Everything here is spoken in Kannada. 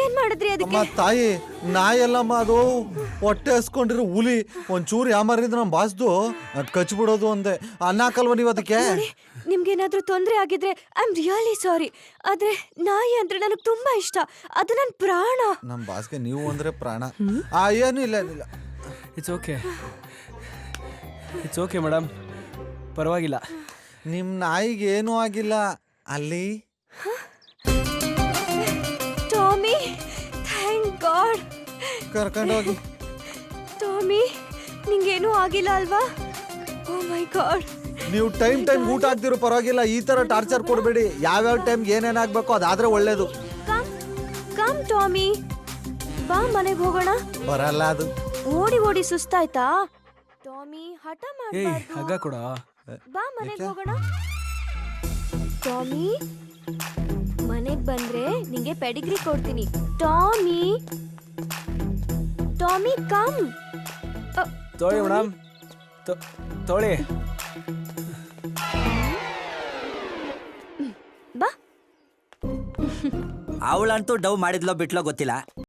ಏನ್ ಮಾಡಿದ್ರಿ ಅದಕ್ಕೆ? ಅಮ್ಮ ತಾಯಿ, ನಾಯಲ್ಲಮ್ಮ ಅದು, ಹೊಟ್ಟೆ ಹಸ್ಕೊಂಡಿರೋ ಹುಲಿ. ಒಂಚೂರು ಯಾಮಾರಿದ್ರೆ ನಮ್ಮ ಬಾಸ್ದು ಕಚ್ಬಿಡೋದು ಅಂದೆ. ಅನ್ನ ಹಾಕಲ್ವ ನೀವು ಅದಕ್ಕೆ? ನಿಮ್ಗೇನಾದ್ರೂ ತೊಂದರೆ ಆಗಿದ್ರೆ ಐ ಆಮ್ ರಿಯಲಿ ಸಾರಿ. ಆದ್ರೆ ನಾಯಿ ಅಂದ್ರೆ ನನಗೆ ತುಂಬಾ ಇಷ್ಟ, ಅದು ನನ್ನ ಪ್ರಾಣ. ನಮ್ಮ ಬಾಸ್ಗೆ ನೀವು ಅಂದ್ರೆ ಪ್ರಾಣ. ಏನು ಇಲ್ಲ ಏನಿಲ್ಲ. ಇಟ್ಸ್ ಓಕೆ ಮೇಡಮ್, ಪರವಾಗಿಲ್ಲ. ನಿಮ್ಮ ನಾಯಿಗೆ ಏನೂ ಆಗಿಲ್ಲ ಅಲ್ಲಿ. Tommy, thank god. ಕರ್ಕೊಂಡೋಗಿ. ಟಾಮಿ, ನಿಂಗೇನೂ ಆಗಿಲ್ಲ ಅಲ್ವಾ? ಓ ಮೈ ಗಾಡ್. ನೀವು ಟೈಮ್ ಊಟ ಹಾಕ್ತಿರೋ ಪರವಾಗಿಲ್ಲ, ಈ ತರ ಟಾರ್ಚರ್ ಕೊಡಬೇಡಿ. ಯಾವ್ಯಾವ ಟೈಮ್ಗೆ ಏನೇನಾಗಬೇಕು ಅದಾದ್ರೆ ಒಳ್ಳೇದು. ಕಮ್ ಟಾಮಿ, ಬಾ ಮನೆಗೆ ಹೋಗೋಣ. ಬರಲ್ಲ ಅದು. ಓಡಿ ಸುಸ್ತಾಯ್ತಾ? ಟಾಮಿ, ಹಠ ಏಯ್, ಮಾಡಬಾರ್ದು. ಹಗ್ಗ ಕೊಡ. ಬಾ ಮನೆಗೆ ಹೋಗೋಣ. ಟಾಮಿ, ಮನೆಗೆ ಬಂದ್ರೆ ನಿಂಗೆ ಪೆಡಿಗ್ರಿ ಕೊಡ್ತೀನಿ. Tommy, come. ತೊಳಿ ಮೇಡಮ್, ತೊಳಿ. ಬಾ. ಅವಳಂತೂ ಡವ್ ಮಾಡಿದ್ಲೋ ಬಿಟ್ಲೋ ಗೊತ್ತಿಲ್ಲ.